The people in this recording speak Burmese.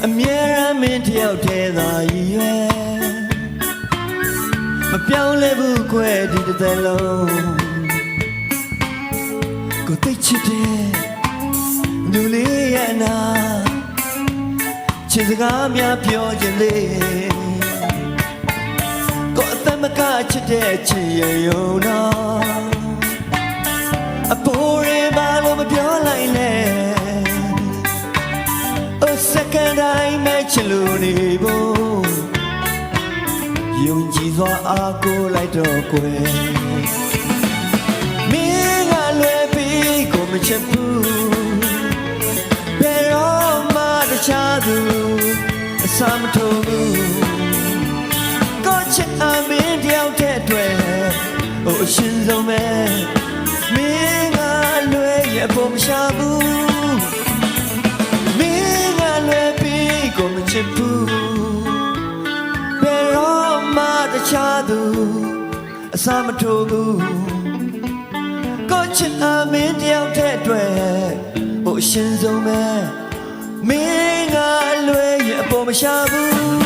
အမြဲတမ်းမင်းတယောက်တည်းသာရည်ရွယ်မပြောင်းလဲဘူးခွဲဒီတစ်သက်လုံးကိုသိချစ်တဲ့လူလေးရဲ့နာချစ်စကားများပြောခြင်းလေးကိုအသက်မကချစ်တဲ့ချစ်ရရုံတော့အပေါ်ရပါလို့မပြောလိုက်နဲ့ Oh second time မဲ့ချစ်လို့နေဖို့ယုံကြည်စွာအားကိုးလိုက်တော့ကွယ်မင်းကလွယ်ပြီးကိုမချစ်ဘူးဘယ်တော့မှတခြားသူအစမထိုးဘူးကိုချစ်အမင်းတယောက်တည်းတွေ့ဟိုအရှင်ဆုံးပဲမင်းကလွယ်ရဲ့ပုံမရှာဘူးမင်းကလွယ်ပြီးကိုမချစ်ဘူးဘယ်တော့မှတခြားသူအစမထိုးဘူးကိုချစ်အမင်းတယောက်တည်းတွေ့ဟိုအရှင်ဆုံးပဲမင်းကလွယ်ရဲ့ပုံမရှာဘူး